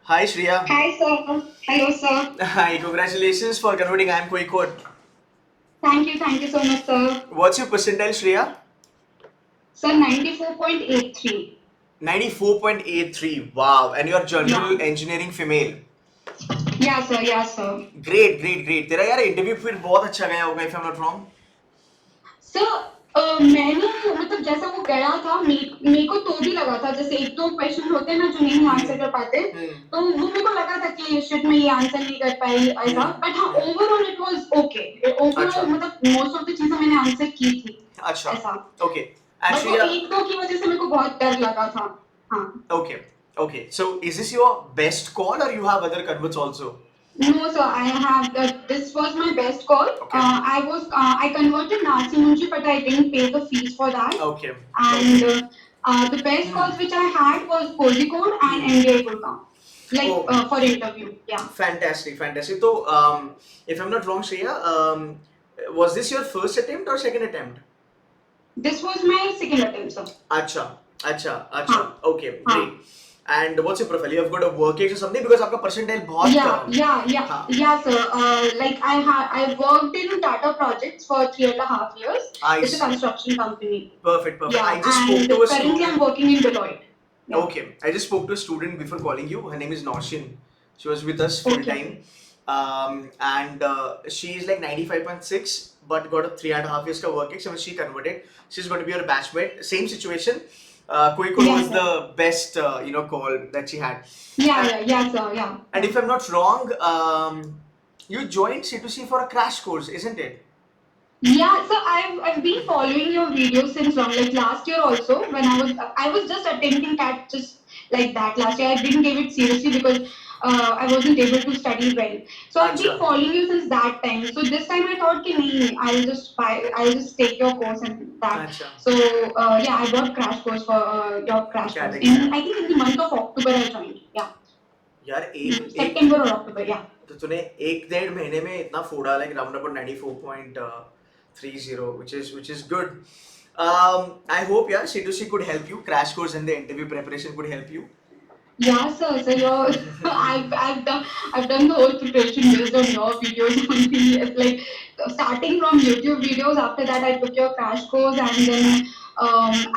Hi Shriya. Hi, sir. Hello, sir. Hi, congratulations for converting IIM Kozhikode. Thank you so much, sir. What's your percentile, Shriya? Sir, 94.83. 94.83. Wow. And you're Yeah. general engineering female. Yeah, sir. Yeah, sir. Great, great, great. तेरा यार interview फिर बहुत अच्छा गया होगा if I'm not wrong. Sir मैंने मतलब जैसा वो गया था मेरे को तो भी लगा था जैसे एक दो क्वेश्चन होते हैं ना जो नहीं आंसर कर पाते तो वो मेरे को लगा था कि शिट मैं ये आंसर नहीं कर पाई ऐसा बट हाँ ओवरऑल इट वाज ओके अच्छा, ओवरऑल मतलब मोस्ट ऑफ द चीजें मैंने आंसर की थी अच्छा. ऐसा Okay. And बट वो Shriya, एक दो की वजह से मेरे को बहुत डर लगा था हाँ okay, okay. So is this your best call or you have other converts also? No, sir. I have this was my best call. Okay. I converted Nasi Munchi, but I didn't pay the fees for that. Okay. And Okay. the best calls which I had was Kozhikode and NDI Gurgaon, like Oh, for interview. Yeah. fantastic, fantastic. So, if I'm not wrong, Shreya, was this your first attempt or second attempt? This was my second attempt, sir. Acha, acha, acha. हाँ, Okay, हाँ. great. And what's your profile? You have got a work age or something because आपका percentile बहुत हाँ. Yeah, sir. Like I worked in Tata projects for 3.5 years. I It's a see. construction company. Perfect, perfect. Yeah, I just spoke and to a currently I'm student. working in Deloitte. Yeah. Okay, I just spoke to a student before calling you. Her name is Naushin. She was with us full Okay. time. And she is like 95.6 but got a 3.5 years ka work experience. So she converted. She's going to be your batchmate. Same situation. Kozhikode Yeah, was sir. the best call that she had. Yeah, sir. Yeah. And if I'm not wrong, you joined C2C for a crash course, isn't it? Yeah, so I've been following your videos since long. Like last year also, when I was just attempting that just like that last year. I didn't take it seriously because I wasn't able to study well. So I've been Acha. following you since that time. So this time I thought, कि नहीं, I'll just take your course and that. Acha. So yeah, I got crash course for your crash course Category. in I think in the month of October I joined. Yeah, यार एक एक September or October. Yeah. तो तूने एक डेढ़ महीने में इतना फोड़ा like round about 94.30 which is good. I hope yeah C2C could help you. Crash course and the interview preparation could help you. Yeah, sir. So your I've done the whole preparation based on your videos only. It's like starting from YouTube videos. After that, I took your crash course, and then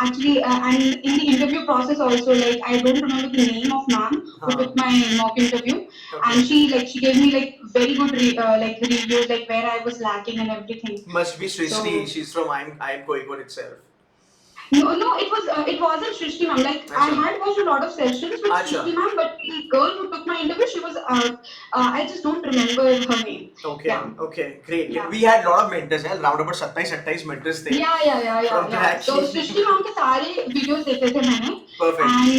actually, and in the interview process also, like I don't remember the name of ma'am who took my mock interview, and she gave me like very good like reviews, like where I was lacking and everything. Must be Srishti. So She's from IIM Kozhikode itself. no, it wasn't Shrishti ma'am. Like I Acha. had watched a lot of sessions with Acha. Shrishti ma'am, but the girl who took my interview, she was I just don't remember her name. Okay, Yeah. okay, great. Yeah. We had a lot of mentors. Yeah, around about 27-28 mentors थे. From Yeah. back. So Shrishti ma'am के सारे videos देखे थे मैंने. Perfect. And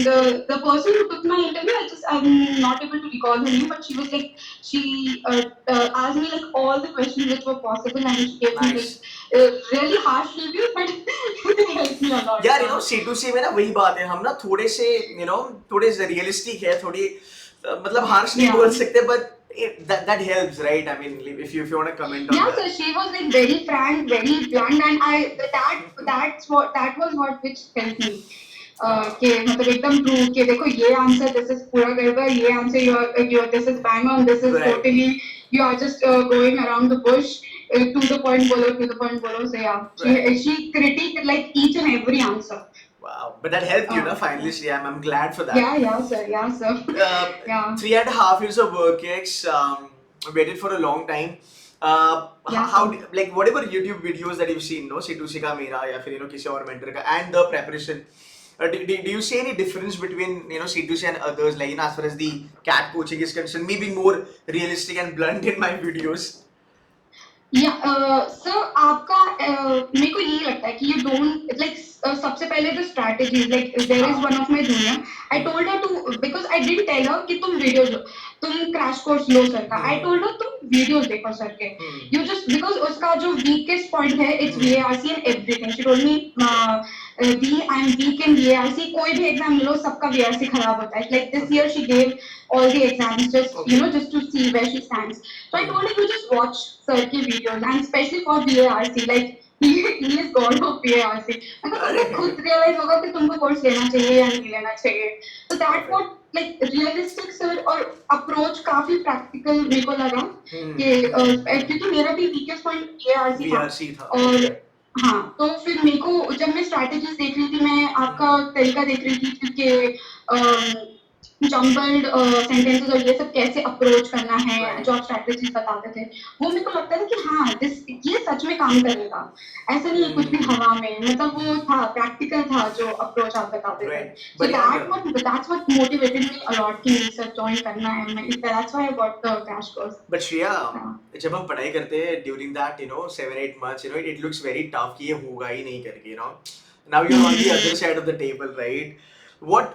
the person who took my interview, I'm not able to recall her name, but she was like she asked me like all the questions which were possible, and she gave me Nice. like really harsh reviews, but they helped me a lot. यार C2C में ना वही बात है हम ना थोड़े से थोड़े रियलिस्टिक है थोड़ी मतलब हार्श नहीं बोल सकते but that helps, right? I mean, if you want to comment on Yeah, that. so she was like very frank, very blunt, and that was what which helped me. कि मतलब एकदम true कि देखो ये answer this is पूरा गड़बड़ ये answer your this is bang on this is Right. Totally you are just going around the bush to the point below so yeah Right. she critiqued like each and every answer. Wow, but that helped you, na? Finally, yeah, I'm glad for that. Yeah sir yeah 3.5 years of work ex, waited for a long time. Yeah, How sir. like whatever YouTube videos that you've seen, no C2C का मेरा या फिर किसी और mentor का and the preparation. Do you see any difference between C2C and others, like as far as the cat coaching is concerned? Maybe more realistic and blunt in my videos. या sir आपका मेरे को यही लगता है कि you don't like सबसे पहले the strategy like there is one of my junior I told her to because I didn't tell her कि तुम वीडियोस लो तुम क्रैश कोर्स लो सर का आई टोल्ड हर तुम वीडियोस देखो सर के यू जस्ट बिकॉज उसका जो वीकेस्ट पॉइंट है it's VARC and everything she told me we I am weak in VARC कोई भी एग्जाम लो सबका वीएआरसी खराब होता है like this year she gave all the exams just to see where she stands. So I told her you just watch Sir ki videos and especially for VARC like he is god of VARC. मतलब तुमको खुद realize होगा कि तुमको course लेना चाहिए या नहीं लेना चाहिए. So that Perfect. what like realistic sir और approach काफी practical मेरे को लगा कि क्योंकि मेरा भी weakest point VARC था VRC था. और Okay. हाँ तो फिर मेरे को जब मैं strategies देख रही थी मैं आपका तरीका देख रही थी क्योंकि जम्बल्ड सेंटेंसेस और ये सब कैसे अप्रोच करना है Right. जो आप स्ट्रैटेजीज बताते थे वो मेरे को लगता है कि हाँ ये सच में काम करेगा ऐसा नहीं है कुछ भी हवा में मतलब वो था प्रैक्टिकल था जो अप्रोच आप बताते थे Right. सो But यार, that's what motivated me a lot कि सर ज्वाइन करना है मैं that's why I got the crash course but Shriya, जब हम पढ़ाई करते हैं during that 7-8 months, it looks very tough कि ये होगा ही नहीं करके, now you're on the other side of the table, right? What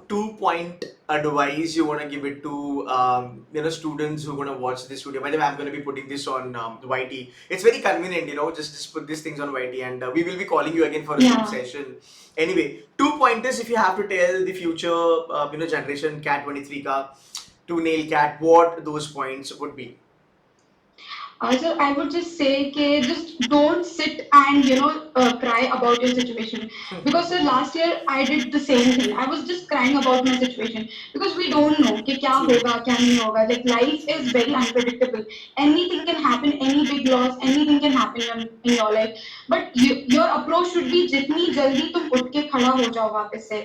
two-point advice you want to give it to students who are going to watch this video? By the way, I'm going to be putting this on YT. It's very convenient, just put these things on YT, and we will be calling you again for a Zoom session. Anyway, 2 pointers if you have to tell the future generation Cat 23 ka to nail cat, what those points would be. So I would just say कि just don't sit and cry about your situation because sir last year I did the same thing. I was just crying about my situation because we don't know कि क्या होगा क्या नहीं होगा. Like life is very unpredictable. Anything can happen, any big loss, anything can happen in your life. But your approach should be जितनी जल्दी तुम उठ के खड़ा हो जाओ वापस से.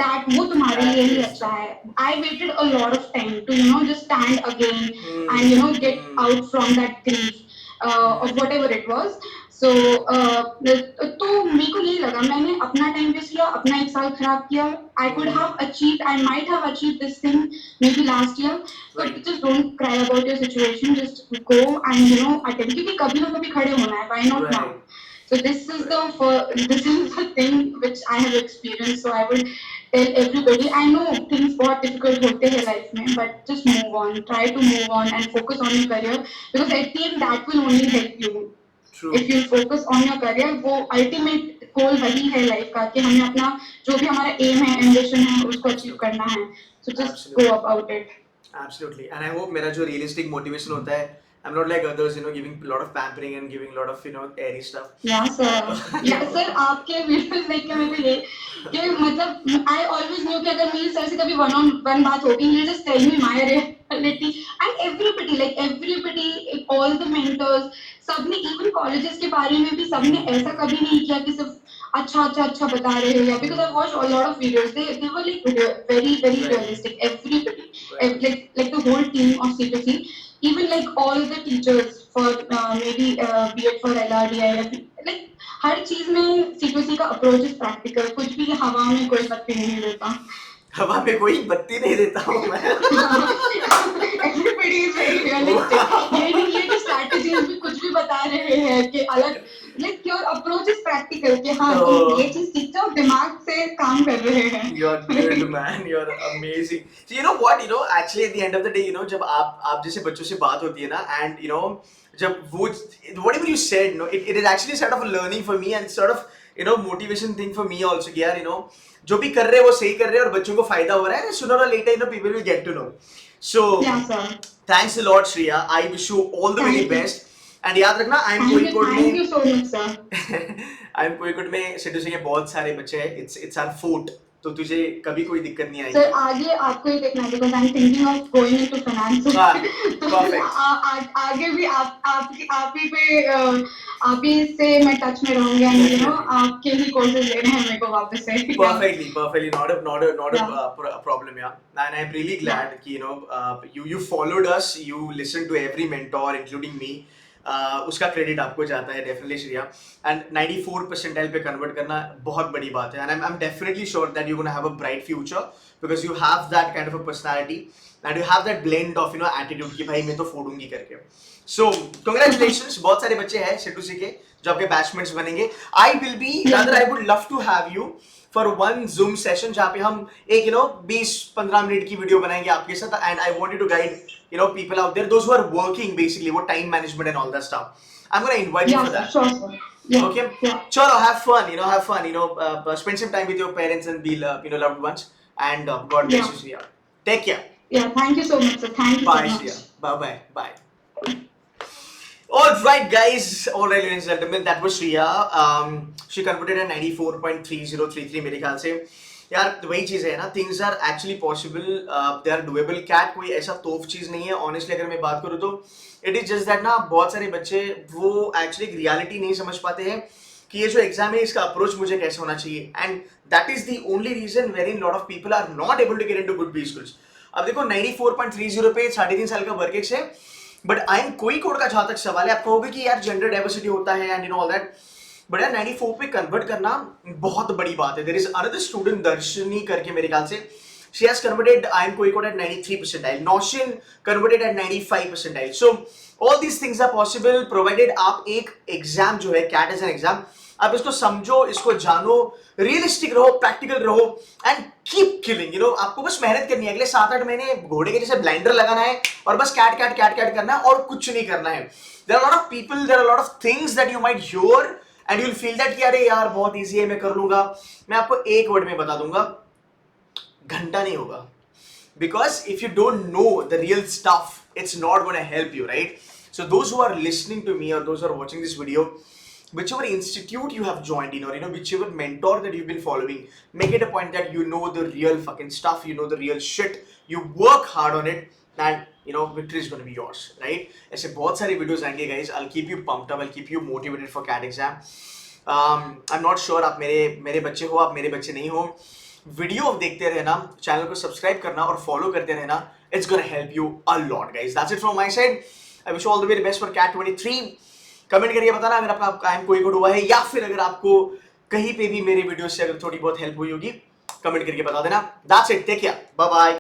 That वो तुम्हारे लिए ही अच्छा है. I waited a lot of time to just stand again and get out from that grief of whatever it was. So तो मेरे को यही लगा मैंने अपना टाइम वेस्ट किया अपना एक साल खराब किया. I could have achieved, I might have achieved this thing maybe last year. So just don't cry about your situation. Just go and attempt क्योंकि कभी ना कभी खड़े होना है. Why not now? So this is the thing which I have experienced. So I would tell everybody. I know things बहुत difficult होते हैं life में, but just move on. Try to move on and focus on your career because at the end that will only help you. True. If you focus on your career, वो ultimate goal वही है life का कि हमें अपना जो भी हमारा aim है, ambition है, उसको achieve करना है. So just go about it. Absolutely. And I hope मेरा जो realistic motivation होता है, I'm not like others, giving a lot of pampering and giving a lot of, airy stuff. Yeah, sir. Yeah, sir. आपके videos देख के मेरे को ये कि मतलब I always knew कि अगर मेरी सर से कभी one on one बात होगी, he'll just tell me my reality and everybody, all the mentors, सबने even colleges के बारे में भी सबने ऐसा कभी नहीं किया कि सिर्फ अच्छा बता रहे हैं या because I watched a lot of videos. They were like very realistic. Everybody, like the whole team of C2C. Even like all the teachers for maybe be it for LRD like हर चीज में C2C का approach is practical. कुछ भी हवा में कोई बत्ती नहीं देता. हवा में कोई बत्ती नहीं देता हूँ मैं. Everybody is very realistic. ये नहीं है कि strategies भी कुछ भी बता रहे हैं कि अलग like your approach is practical कि हाँ तुम ये चीज सीखते हो दिमाग से काम कर रहे हैं. You're good man, you're amazing. So you know what, actually at the end of the day, जब आप जैसे बच्चों से बात होती है ना, and जब वो whatever you said, it is actually sort of a learning for me and sort of motivation thing for me also कि यार जो भी कर रहे हैं वो सही कर रहे हैं और बच्चों को फायदा हो रहा है. Sooner or later, people will get to know. So yeah, sir. Thanks a lot, Shriya. I wish you all the very best. And याद रखना, I'm Kozhikode में. Thank you so much, sir. I'm Kozhikode में C2C के बहुत सारे बच्चे हैं. It's our fort. तो तुझे कभी कोई दिक्कत नहीं आएगी. सर आगे आपको ही देखना है because I'm thinking of going into finance. Perfect. आगे भी आप ही पे आप ही से मैं टच में रहूंगी and आपके ही कोर्सेज लेने हैं मेरे को वापस से. Perfectly. Not a problem, yeah. And I'm really glad कि you followed us, you listened to every mentor, including me. उसका क्रेडिट आपको जाता है डेफिनेटली श्रेया. एंड 94 परसेंटाइल पे कन्वर्ट करना बहुत बड़ी बात है. And I am definitely sure that you gonna have a bright future because you have that kind of a personality and you have that blend of attitude कि भाई मैं तो फोड़ूंगी करके. सो कांग्रेचुलेशंस. बहुत सारे बच्चे हैं C2C के जो आपके बैचमेट्स बनेंगे. I would love to have you for one Zoom session जहाँ पे हम एक 20-15 मिनट की वीडियो बनाएंगे आपके साथ. And I want you to guide people out there, those who are working basically what time management and all that stuff. I'm going to invite you for that. Sure, sir. Yeah, okay. Yeah. Chalo, have fun. Spend some time with your parents and be loved ones. And God bless you, Shriya. Take care. Yeah, thank you so much, sir. Thank you bye, so much. Shriya. Bye. Alright, guys. Alright, ladies and gentlemen, that was Shriya. She converted at 94.3033 मेरे ख्याल से. यार वही चीज है ना, things are actually possible, they are doable. CAT कोई ऐसा तोफ चीज नहीं है. ऑनेस्टली अगर मैं बात करूँ तो इट इज जस्ट दैट ना, बहुत सारे बच्चे वो एक्चुअली रियलिटी नहीं समझ पाते हैं कि ये जो एग्जाम है इसका अप्रोच मुझे कैसे होना चाहिए. And that is the only reason wherein lot of people are not able to get into good B schools. अब देखो 94.30 पे 3.5 साल का वर्क एक्स है. बट IIM कोई कोड का जहां तक सवाल है, आप कहोगे कि यार जेंडर डाइवर्सिटी होता है and you know all that. But यार 94 पे कन्वर्ट करना बहुत बड़ी बात है. देयर इज अनदर स्टूडेंट दर्शनी करके मेरे ख्याल से, she has converted IIM Kozhikode at 93 percentile. Noshin converted at 95 percentile. So all these things are possible provided आप एक एग्जाम जो है कैट एज एन एग्जाम, आप इसको समझो, इसको जानो, रियलिस्टिक रहो, प्रैक्टिकल रहो and keep killing. You know, आपको बस मेहनत करनी है. अगले 7-8 महीने घोड़े के जैसे ब्लाइंडर लगाना है और बस कैट कैट कैट कैट करना है और कुछ नहीं करना है. There are lot of people, there are lot of things that you might hear and you will feel that कि अरे यार बहुत इजी है, मैं कर लूंगा. मैं आपको एक वर्ड में बता दूंगा, घंटा नहीं होगा. Because if you don't know the real stuff, it's not going to help you, right? So those who are listening to me or those who are watching this video, whichever institute you have joined in or you know whichever mentor that you've been following, make it a point that you know the real fucking stuff, you know the real shit, you work hard on it and you know victory is going to be yours, right? ऐसे बहुत सारे videos आएंगे guys. I'll keep you pumped up, I'll keep you motivated for CAT exam. I'm not sure आप मेरे बच्चे हो, आप मेरे बच्चे नहीं हो. वीडियो देखते रहना, चैनल को सब्सक्राइब करना और फॉलो करते रहना. It's gonna help you a lot guys. That's it from my side. I wish all the very best for CAT 23. Comment करके बताना अगर आपका IIM कोई कोड हुआ है या फिर अगर आपको कहीं पे भी मेरे वीडियो से अगर थोड़ी बहुत हेल्प हुई होगी, कमेंट करके बता देना. That's it, take care, bye bye.